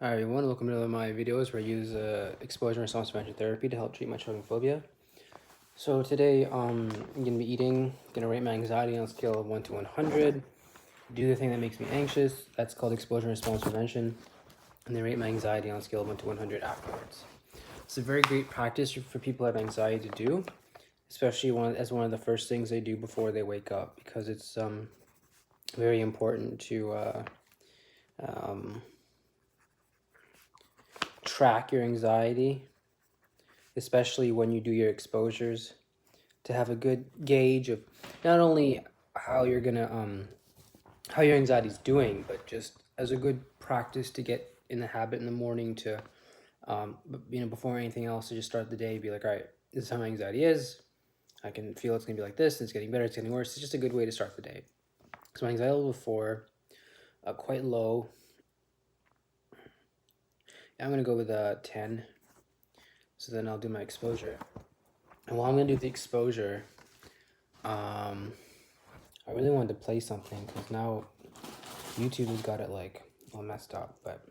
Hi everyone, welcome to my videos where I use exposure and response prevention therapy to help treat my children's phobia. So today I'm going to be going to rate my anxiety on a scale of 1 to 100, do the thing that makes me anxious, that's called exposure and response prevention, and then rate my anxiety on a scale of 1 to 100 afterwards. It's a very great practice for people who have anxiety to do, especially as one of the first things they do before they wake up, because it's very important to track your anxiety, especially when you do your exposures, to have a good gauge of not only how you're gonna how your anxiety is doing, but just as a good practice to get in the habit in the morning to before anything else, to just start the day, be like, all right, this is how my anxiety is. I can feel it's gonna be like this, and it's getting better, it's getting worse. It's just a good way to start the day. So my anxiety level 4, quite low. I'm gonna go with a 10. So then I'll do my exposure. And while I'm gonna do the exposure, I really wanted to play something because now YouTube has got it like all messed up, but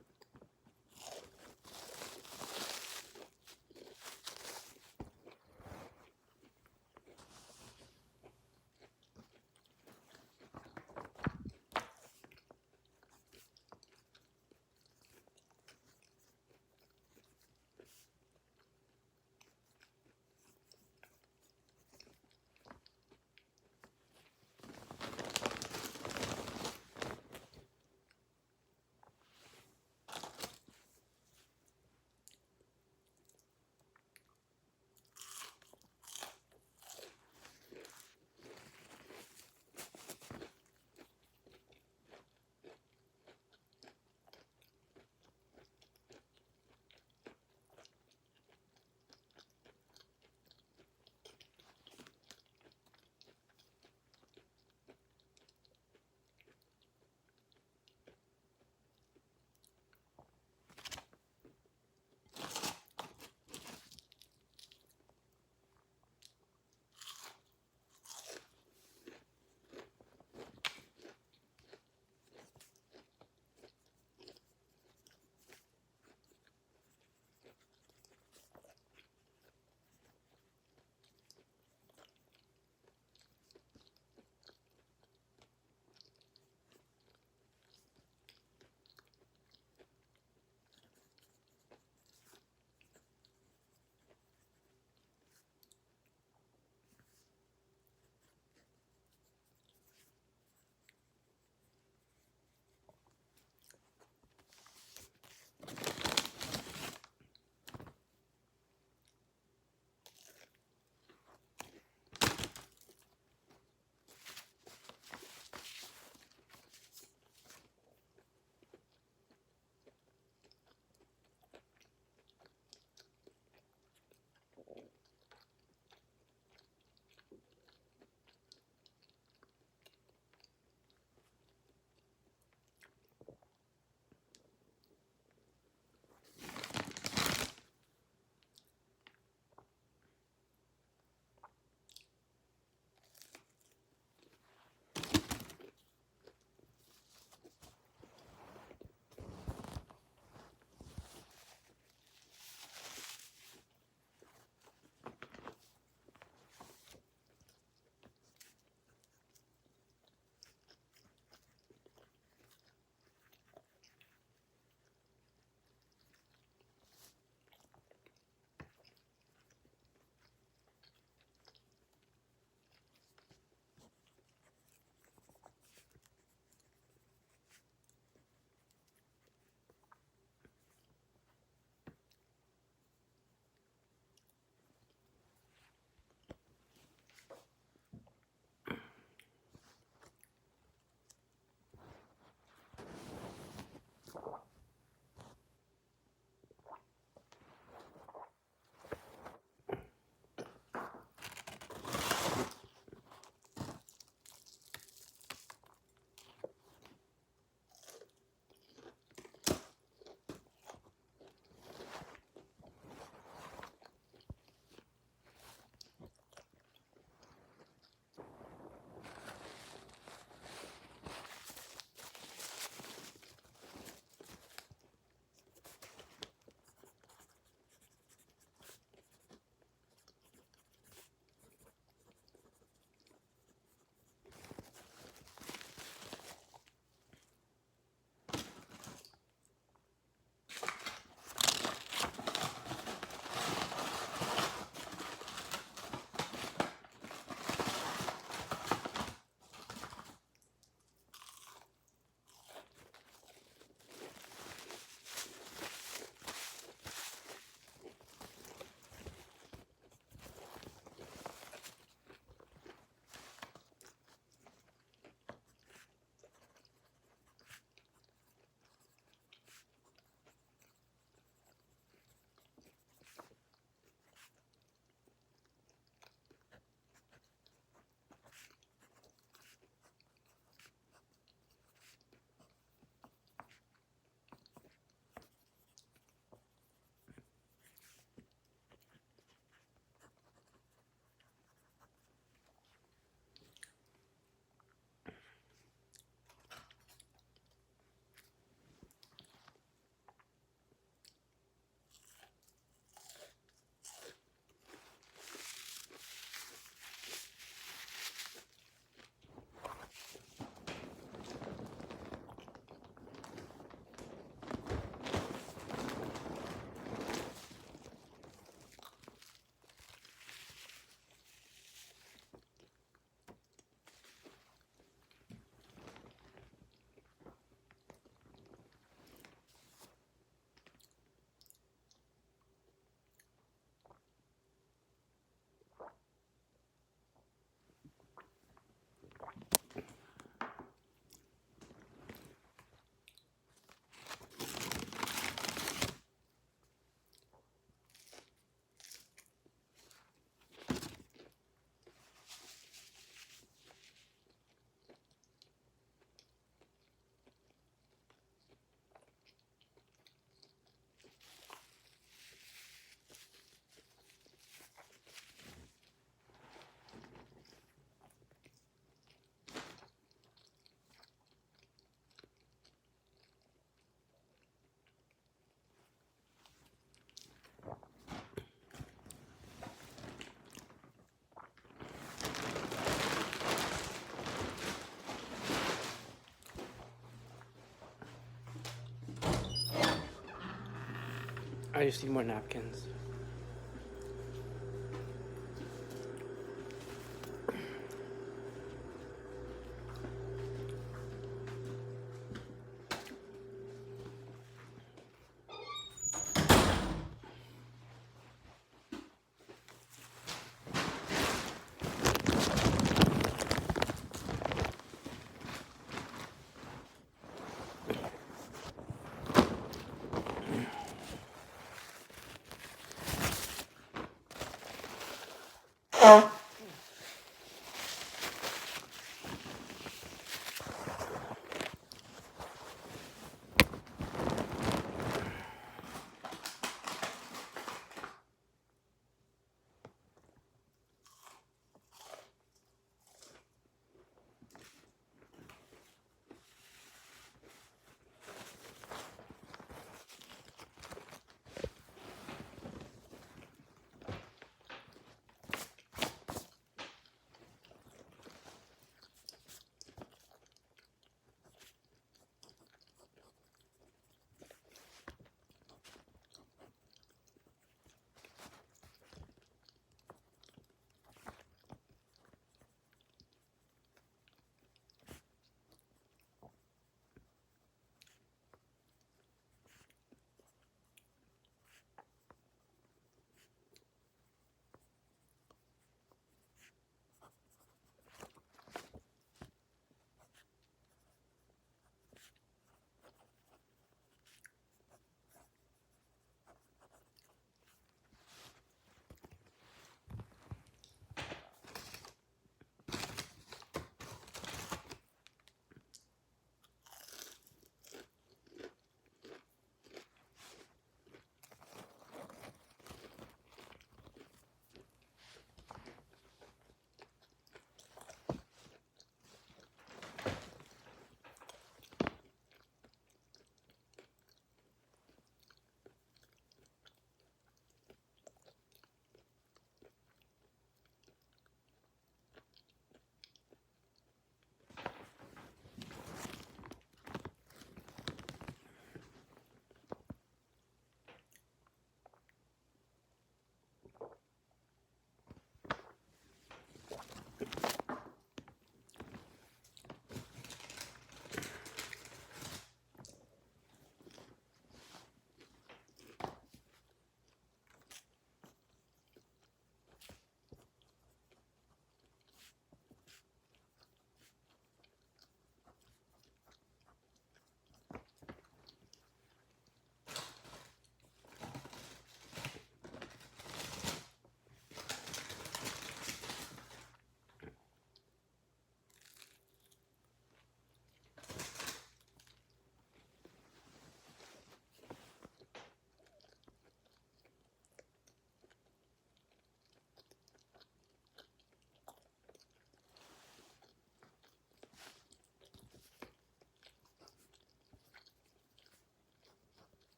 I just need more napkins.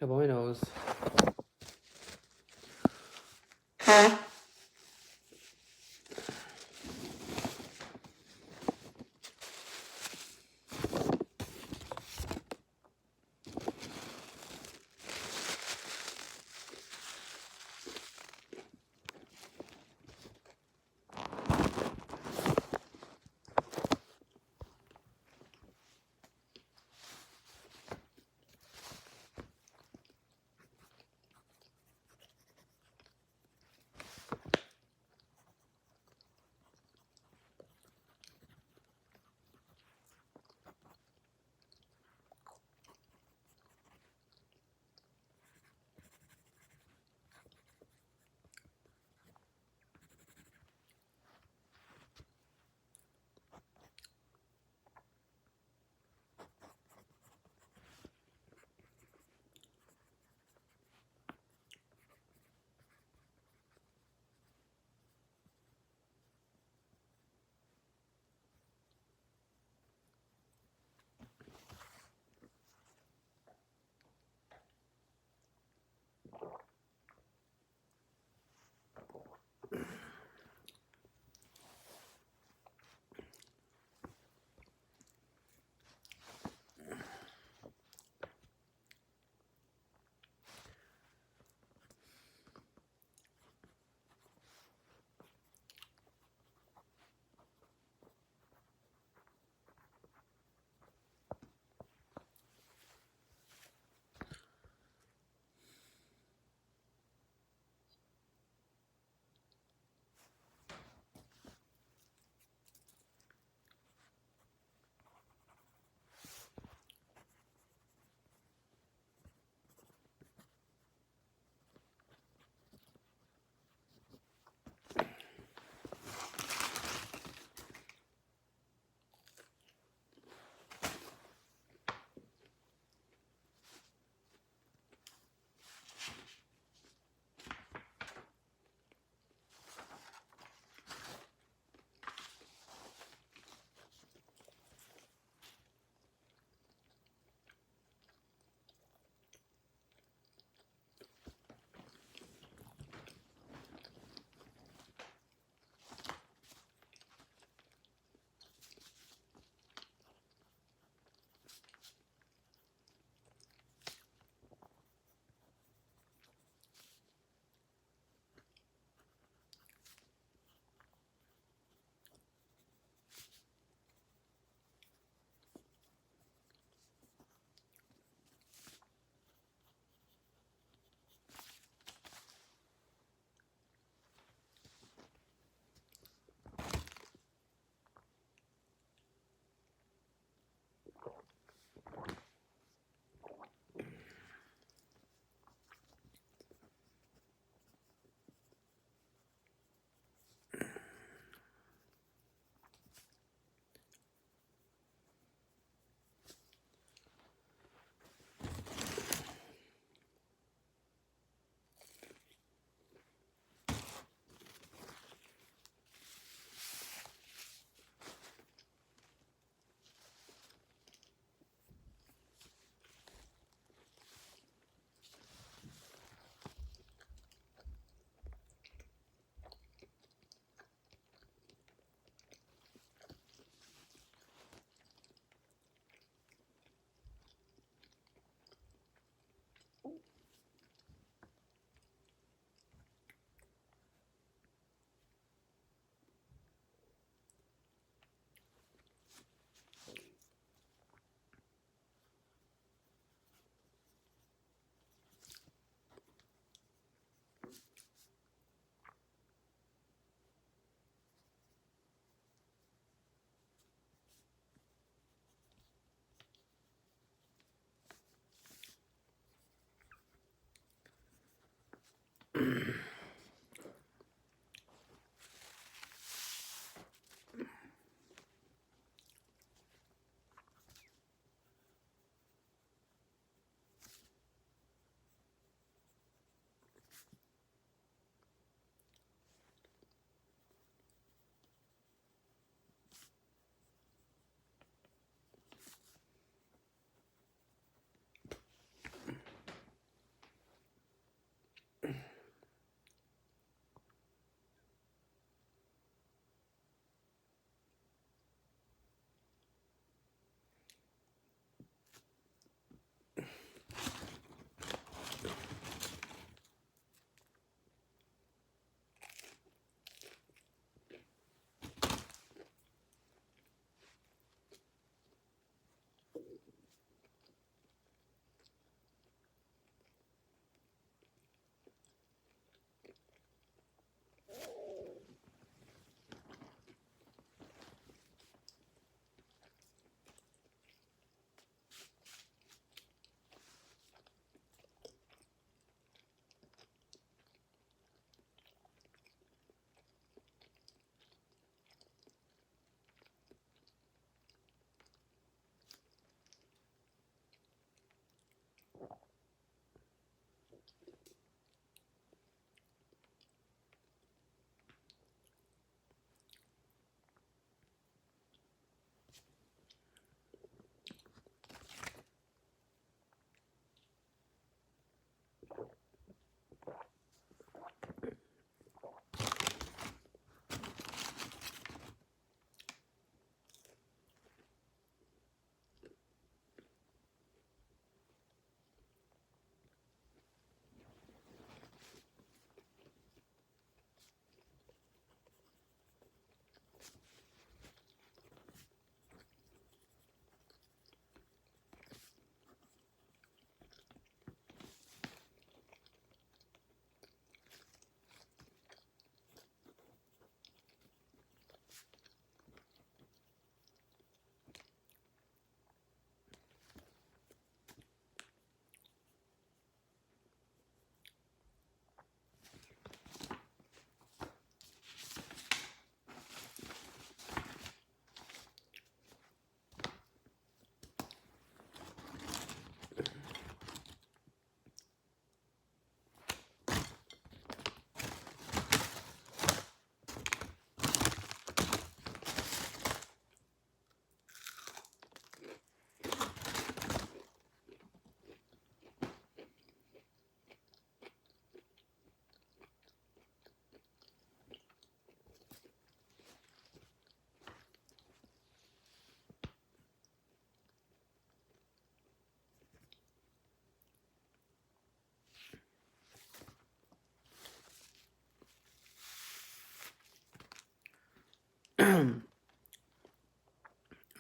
How about my nose?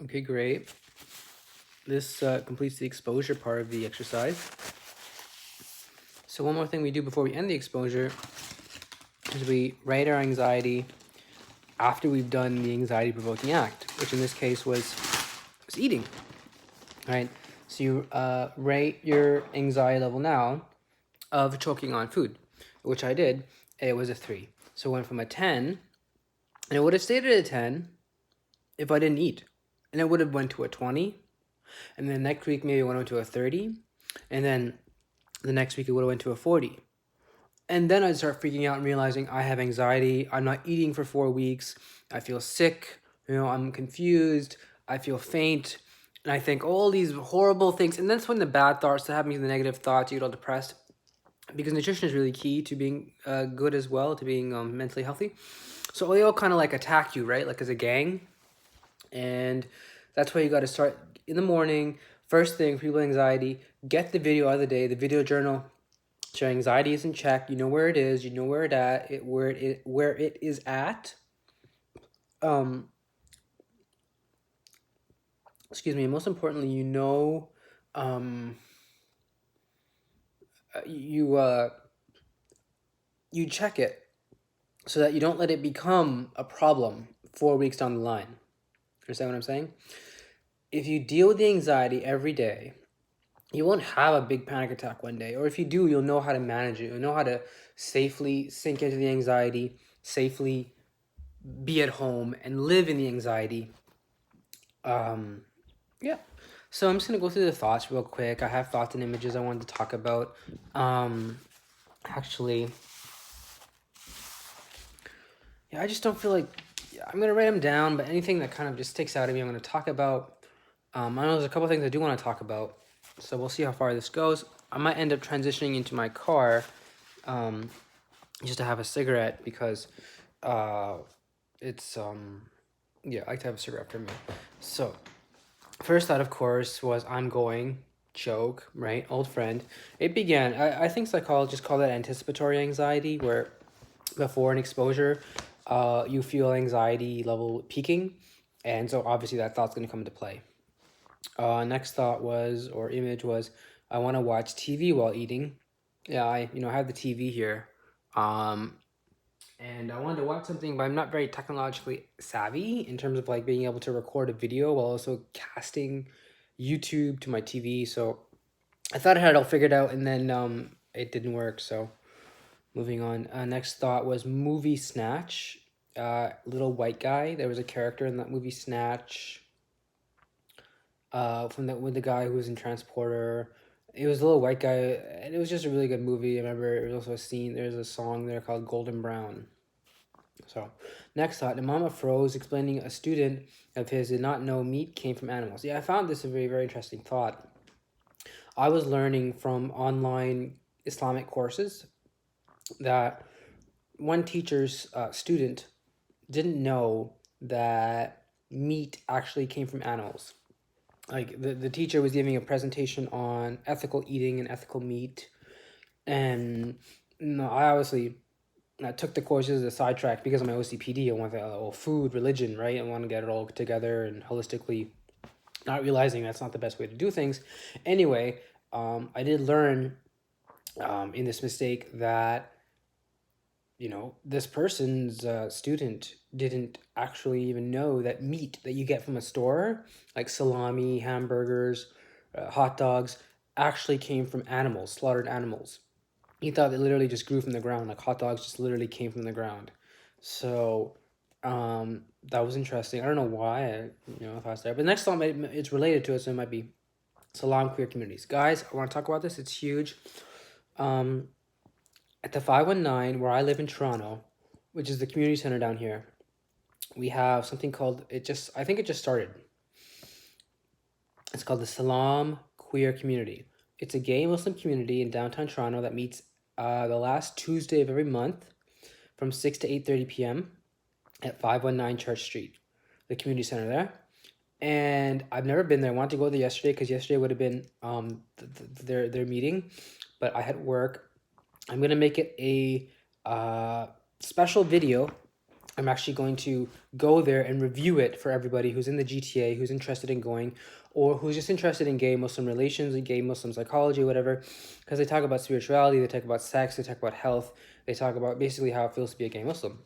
Okay, great. This completes the exposure part of the exercise. So one more thing we do before we end the exposure is we write our anxiety after we've done the anxiety-provoking act, which in this case was eating. All right. So you rate your anxiety level now of choking on food, which I did. It was a 3. So it went from a 10, and it would have stayed at a 10 if I didn't eat. And it would have went to a 20. And then next week, maybe it went to a 30. And then the next week, it would have went to a 40. And then I'd start freaking out and realizing I have anxiety. I'm not eating for 4 weeks. I feel sick. I'm confused. I feel faint. And I think all these horrible things. And that's when the bad thoughts start happening, the negative thoughts, you get all depressed. Because nutrition is really key to being good as well, to being mentally healthy. So they all kind of like attack you, right? Like as a gang. And that's why you got to start in the morning. First thing, for people with anxiety, get the video of the day, the video journal. So your anxiety is in check. You know where it is. You know where it is at. Excuse me. Most importantly, you know, you check it so that you don't let it become a problem 4 weeks down the line. Understand what I'm saying? If you deal with the anxiety every day, you won't have a big panic attack one day. Or if you do, you'll know how to manage it. You'll know how to safely sink into the anxiety, safely be at home and live in the anxiety. Yeah. So I'm just going to go through the thoughts real quick. I have thoughts and images I wanted to talk about. Actually, yeah, I just don't feel like... I'm going to write them down, but anything that kind of just sticks out at me, I'm going to talk about. I know there's a couple things I do want to talk about, so we'll see how far this goes. I might end up transitioning into my car just to have a cigarette because it's... yeah, I like to have a cigarette for me. So, first thought, of course, was I'm going... joke, right? Old friend. It began, I think psychologists call that anticipatory anxiety, where before an exposure, you feel anxiety level peaking, and so obviously that thought's going to come into play. Next thought was, or image was, I want to watch TV while eating. Yeah, I have the TV here, and I wanted to watch something, but I'm not very technologically savvy in terms of like being able to record a video while also casting YouTube to my TV. So I thought I had it all figured out, and then it didn't work. So moving on. Next thought was movie Snatch. Little white guy. There was a character in that movie Snatch. With the guy who was in Transporter. It was a little white guy, and it was just a really good movie. I remember there was also a scene. There's a song there called Golden Brown. So, next thought, the mama froze, explaining a student of his did not know meat came from animals. Yeah, I found this a very, very interesting thought. I was learning from online Islamic courses that one teacher's student didn't know that meat actually came from animals. Like, the teacher was giving a presentation on ethical eating and ethical meat. And I obviously... I took the courses as a sidetrack because of my OCPD. I want food, religion, right? I want to get it all together and holistically, not realizing that's not the best way to do things. Anyway, I did learn in this mistake that, this person's student didn't actually even know that meat that you get from a store, like salami, hamburgers, hot dogs, actually came from animals, slaughtered animals. He thought it literally just grew from the ground, like hot dogs just literally came from the ground. So that was interesting. I don't know why if I was there. But the next thought, it's related to it, so it might be Salam queer communities. Guys, I want to talk about this. It's huge. At the 519, where I live in Toronto, which is the community center down here, we have something called, I think it just started. It's called the Salam Queer Community. It's a gay Muslim community in downtown Toronto that meets the last Tuesday of every month from 6 to 8:30 p.m. at 519 Church Street, the community center there. And I've never been there. I wanted to go there yesterday because yesterday would have been their meeting, but I had work. I'm going to make it a special video I'm actually going to go there and review it for everybody who's in the GTA, who's interested in going, or who's just interested in gay Muslim relations and gay Muslim psychology, whatever. Because they talk about spirituality, they talk about sex, they talk about health, they talk about basically how it feels to be a gay Muslim.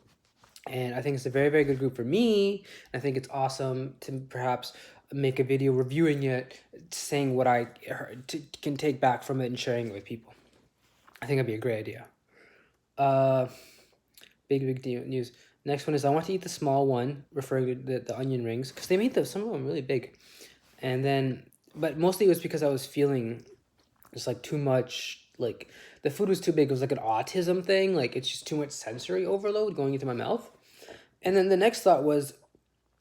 And I think it's a very, very good group for me. I think it's awesome to perhaps make a video reviewing it, saying what I can take back from it and sharing it with people. I think that'd be a great idea. Uh, big news. Next one is I want to eat the small one, referring to the onion rings, because they made some of them really big. And then, but mostly it was because I was feeling just like too much, like the food was too big. It was like an autism thing. Like it's just too much sensory overload going into my mouth. And then the next thought was,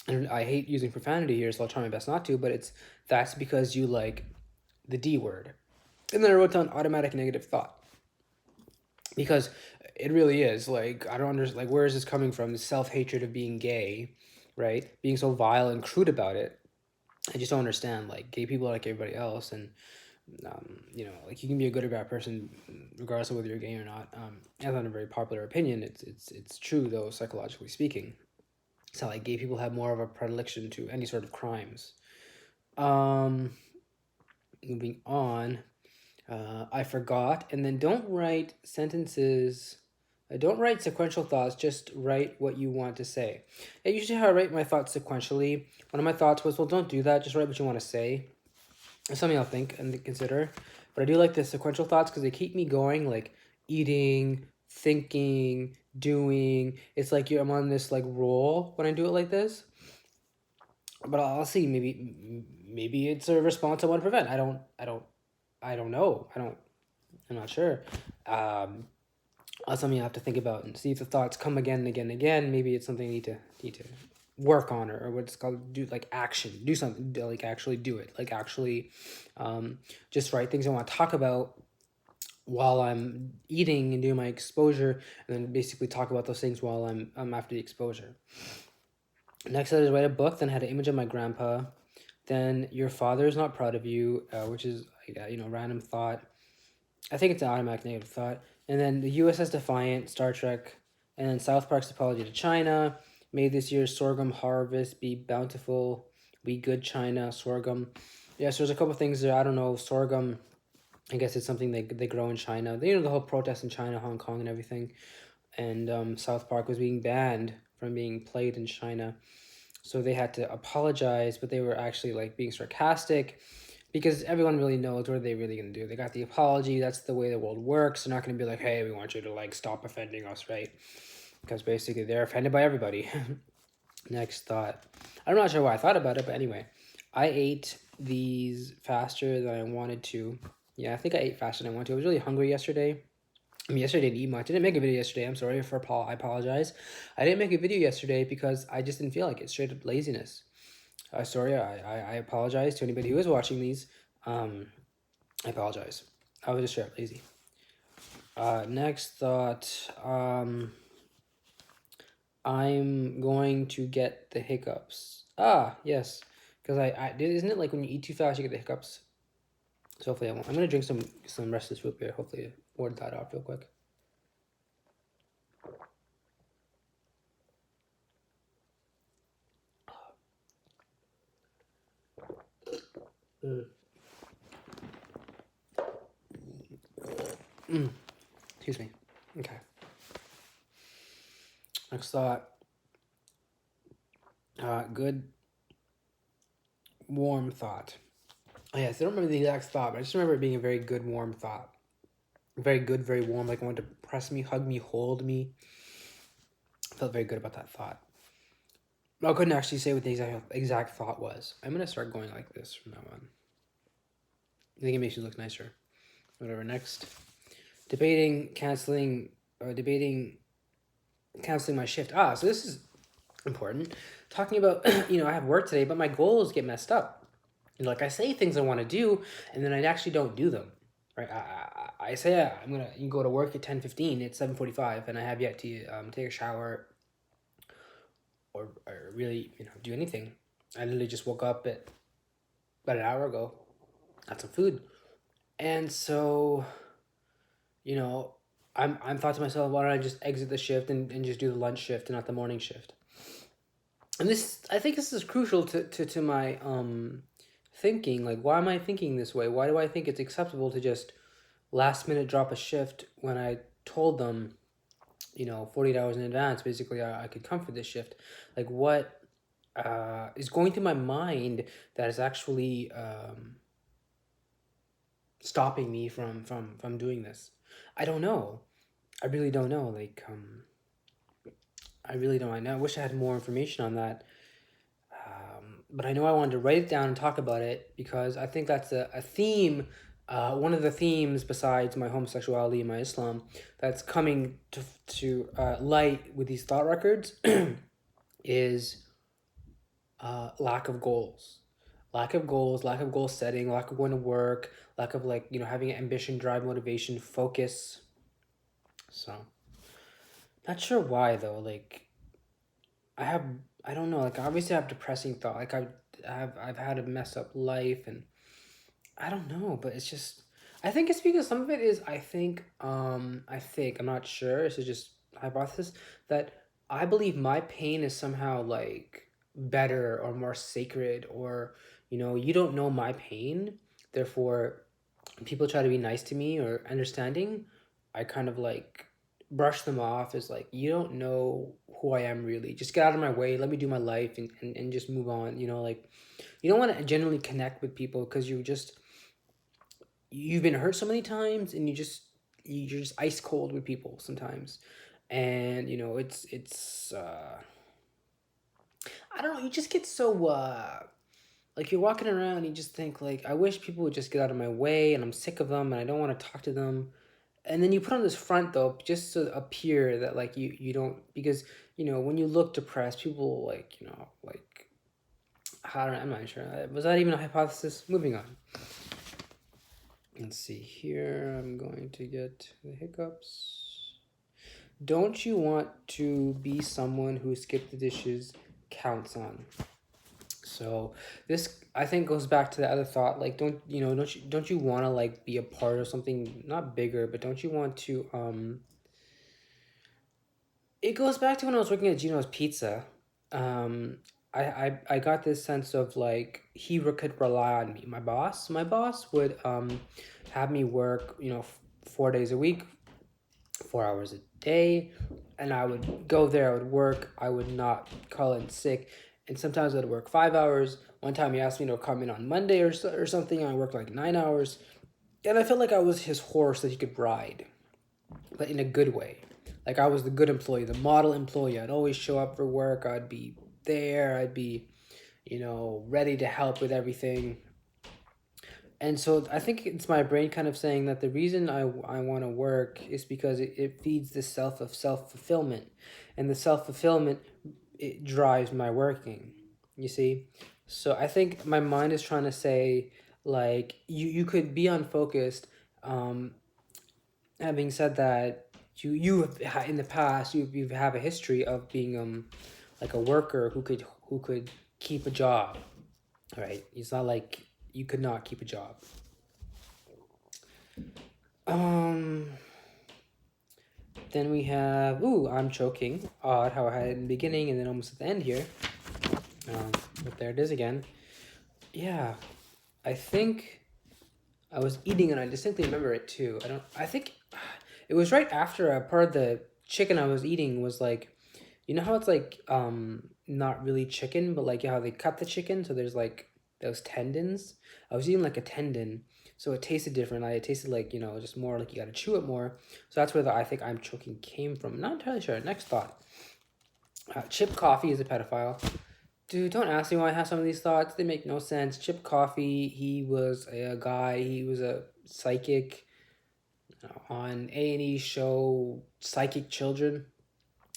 and I hate using profanity here, so I'll try my best not to, but that's because you like the D word. And then I wrote down automatic negative thought. Because it really is, like, I don't understand, like, where is this coming from? The self-hatred of being gay, right? Being so vile and crude about it. I just don't understand, like, gay people are like everybody else, and, like, you can be a good or bad person regardless of whether you're gay or not. That's not a very popular opinion. It's true, though, psychologically speaking. So, like, gay people have more of a predilection to any sort of crimes. Moving on. I forgot, and then don't write sentences. Don't write sequential thoughts, just write what you want to say. And usually how I write my thoughts sequentially, one of my thoughts was, well, don't do that, just write what you want to say. It's something I'll think and consider. But I do like the sequential thoughts because they keep me going, like eating, thinking, doing. It's like I'm on this like roll when I do it like this. But I'll see, maybe it's a response I want to prevent. I don't know. I'm not sure. That's something I have to think about and see if the thoughts come again and again and again. Maybe it's something I need to work on, or what's called do like action. Do something, like actually do it. Like actually, just write things I want to talk about while I'm eating and doing my exposure, and then basically talk about those things while I'm after the exposure. Next, I had to write a book. Then I had an image of my grandpa. Then your father is not proud of you, which is random thought. I think it's an automatic negative thought. And then the USS Defiant, Star Trek, and then South Park's apology to China. May this year's sorghum harvest be bountiful. Be good, China. Sorghum. Yeah, so there's a couple things there. I don't know. Sorghum, I guess it's something they grow in China. The whole protest in China, Hong Kong, and everything. And South Park was being banned from being played in China. So they had to apologize, but they were actually like being sarcastic, because everyone really knows what are they really going to do. They got the apology. That's the way the world works. They're not going to be like, hey, we want you to like stop offending us, right? Because basically they're offended by everybody. Next thought. I'm not sure why I thought about it, but anyway, I ate these faster than I wanted to. Yeah, I think I ate faster than I wanted to. I was really hungry yesterday. Yesterday I didn't eat much. I didn't make a video yesterday. I'm sorry for I apologize. I didn't make a video yesterday because I just didn't feel like it. Straight up laziness. Sorry, I apologize to anybody who is watching these. I apologize. I was just straight up lazy. Next thought. I'm going to get the hiccups. Yes. Because isn't it like when you eat too fast, you get the hiccups? So hopefully I won't. I'm going to drink some rest of this root beer. Hopefully ward that off real quick. Excuse me. Okay. Next thought. Good warm thought. Oh, yes, I don't remember the exact thought, but I just remember it being a very good warm thought. Very good, very warm, like wanted to press me, hug me, hold me. I felt very good about that thought. I couldn't actually say what the exact thought was. I'm going to start going like this from now on. I think it makes you look nicer. Whatever, next. Debating canceling my shift. So this is important. Talking about, I have work today, but my goals get messed up. Like I say things I want to do, and then I actually don't do them. Right? I say I'm gonna go to work at 10:15. It's 7:45, and I have yet to take a shower or really do anything. I literally just woke up about an hour ago, had some food, and so I'm thought to myself, why don't I just exit the shift and just do the lunch shift and not the morning shift? And this, I think this is crucial to my thinking. Like, why am I thinking this way? Why do I think it's acceptable to just last minute drop a shift when I told them, 48 hours in advance, basically, I could come for this shift? Like, what is going through my mind that is actually stopping me from doing this? I don't know. I really don't know. Like, I really don't. I know. I wish I had more information on that. But I know I wanted to write it down and talk about it because I think that's a theme. One of the themes, besides my homosexuality and my Islam, that's coming to light with these thought records is lack of goals. Lack of goals, lack of goal setting, lack of going to work, lack of having ambition, drive, motivation, focus. So, not sure why though. Like, I have, I don't know. Like, obviously, I have depressing thought. Like, I've had a mess up life, and I don't know. But it's just, I think it's because some of it is. I think I'm not sure. This is just hypothesis that I believe my pain is somehow like better or more sacred, or you don't know my pain, therefore people try to be nice to me or understanding, I kind of like brush them off as like, you don't know who I am really. Just get out of my way. Let me do my life and just move on. Like, you don't want to genuinely connect with people because you've been hurt so many times, and you're just ice cold with people sometimes. And it's I don't know, you just get so like, you're walking around and you just think like, I wish people would just get out of my way, and I'm sick of them and I don't want to talk to them. And then you put on this front though, just to appear that like you don't, because when you look depressed, people like like, I don't know, I'm not sure, was that even a hypothesis? Moving on. Let's see here. I'm going to get the hiccups. Don't you want to be someone who skip the dishes counts on? So this, I think, goes back to the other thought. Like, don't you want to like be a part of something not bigger, but don't you want to It goes back to when I was working at Gino's Pizza. Um, I got this sense of like could rely on me. My boss would have me work 4 days a week, 4 hours a day, and I would go there. I would work. I would not call in sick, and sometimes I'd work 5 hours. One time he asked me to come in on Monday or something. And I worked like 9 hours, and I felt like I was his horse that he could ride, but in a good way. Like, I was the good employee, the model employee. I'd always show up for work. I'd be there. I'd be, ready to help with everything. And so I think it's my brain kind of saying that the reason I want to work is because it feeds the self-fulfillment. And the self-fulfillment, it drives my working, you see? So I think my mind is trying to say, like, you could be unfocused. Having said that, in the past you have a history of being like a worker who could keep a job, right? It's not like you could not keep a job. Um. Then we have, ooh, I'm choking. Odd how I had it in the beginning and then almost at the end here. But there it is again. Yeah, I think I was eating and I distinctly remember it too. I think it was right after a part of the chicken I was eating was like, how it's like, not really chicken, but like how they cut the chicken. So there's like those tendons. I was eating like a tendon. So it tasted different. It tasted like, just more like you got to chew it more. So that's where I think I'm choking came from. Not entirely sure. Next thought. Chip Coffee is a pedophile. Dude, don't ask me why I have some of these thoughts. They make no sense. Chip Coffee, he was a guy. He was a psychic on A&E show Psychic Children.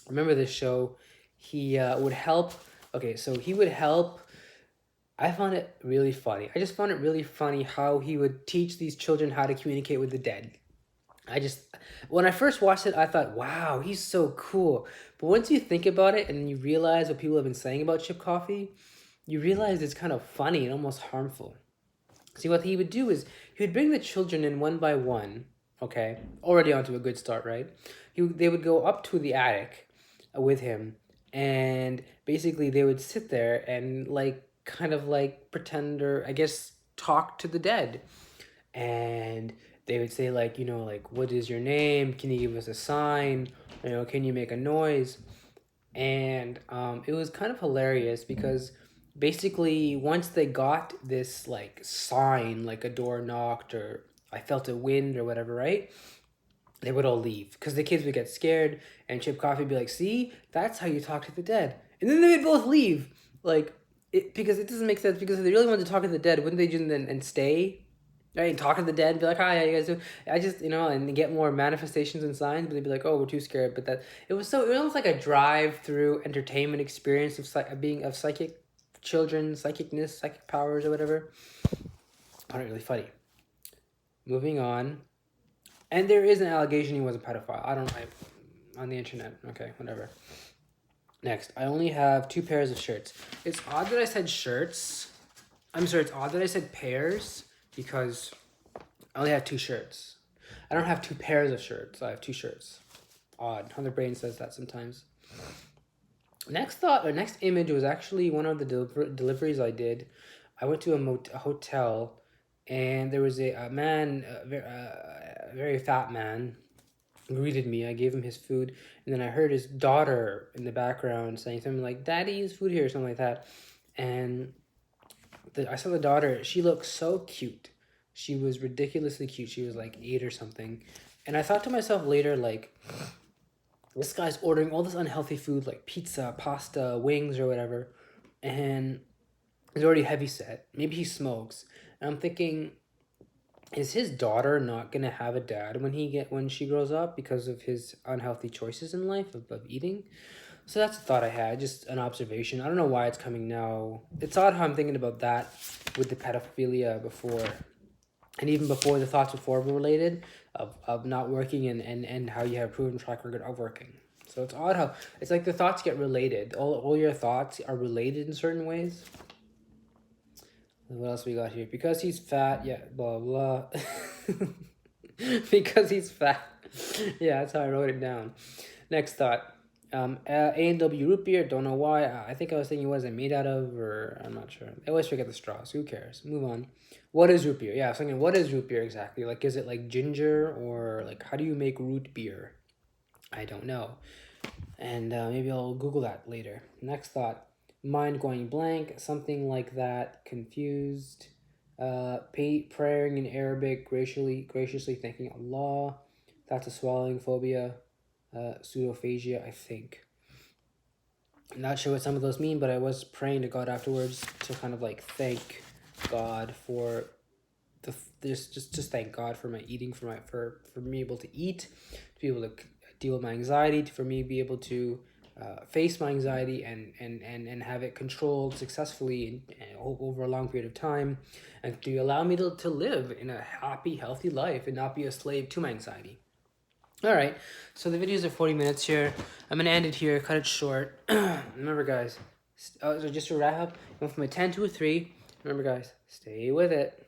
Remember this show? He would help. Okay, so he would help. I found it really funny. I just found it really funny how he would teach these children how to communicate with the dead. When I first watched it, I thought, wow, he's so cool. But once you think about it and you realize what people have been saying about Chip Coffee, you realize it's kind of funny and almost harmful. See, what he would do is he would bring the children in one by one, Okay, already onto a good start, right? They would go up to the attic with him, and basically they would sit there and like kind of like pretend, or I guess talk to the dead. And they would say like, like, what is your name? Can you give us a sign? Can you make a noise? And it was kind of hilarious because basically once they got this like sign, like a door knocked or I felt a wind or whatever, right? They would all leave because the kids would get scared, and Chip Coffee would be like, see, that's how you talk to the dead. And then they would both leave. Like, because it doesn't make sense, because if they really wanted to talk to the dead, wouldn't they just then and stay? Right, and talk to the dead and be like, hi, how you guys doing? I just, and get more manifestations and signs, but they'd be like, oh, we're too scared. But it was almost like a drive-through entertainment experience of being of psychic children, psychicness, psychic powers, or whatever. Not really funny. Moving on. And there is an allegation he was a pedophile. On the internet. Okay, whatever. Next, I only have 2 pairs of shirts. It's odd that I said shirts. I'm sorry, it's odd that I said pairs because I only have 2 shirts. I don't have 2 pairs of shirts. I have 2 shirts. Odd. How the brain says that sometimes. Next image was actually one of the deliveries I did. I went to a hotel, and there was a man, a very fat man, greeted me. I gave him his food, and then I heard his daughter in the background saying something like, "Daddy, use food here," or something like that. And I saw the daughter. She looked so cute. She was ridiculously cute. She was like 8 or something. And I thought to myself later, like, this guy's ordering all this unhealthy food like pizza, pasta, wings, or whatever, and he's already heavy set. Maybe he smokes. And I'm thinking, is his daughter not gonna have a dad when she grows up because of his unhealthy choices in life of eating? So that's a thought I had, just an observation. I don't know why it's coming now. It's odd how I'm thinking about that with the pedophilia before, and even before the thoughts before were related of not working, and how you have a proven track record of working. So it's odd how it's like the thoughts get related. All your thoughts are related in certain ways. What else we got here? Because he's fat, yeah, blah, blah. Because he's fat. Yeah, that's how I wrote it down. Next thought. A&W root beer, don't know why. I think I was thinking, was it made out of, or I'm not sure. I always forget the straws. Who cares? Move on. What is root beer? Yeah, I was thinking, what is root beer exactly? Like, is it like ginger, or like, how do you make root beer? I don't know. And maybe I'll Google that later. Next thought. Mind going blank, something like that. Confused. Praying in Arabic, graciously thanking Allah. That's a swallowing phobia. Pseudophagia, I think. I'm not sure what some of those mean, but I was praying to God afterwards to kind of like thank God for just thank God for my eating, for me able to eat, to be able to deal with my anxiety, for me be able to face my anxiety and have it controlled successfully over a long period of time, and to allow me to live in a happy, healthy life and not be a slave to my anxiety. All right, so the videos are 40 minutes here. I'm going to end it here, cut it short. Remember, guys, so just to wrap up, went from a 10 to a 3. Remember, guys, stay with it.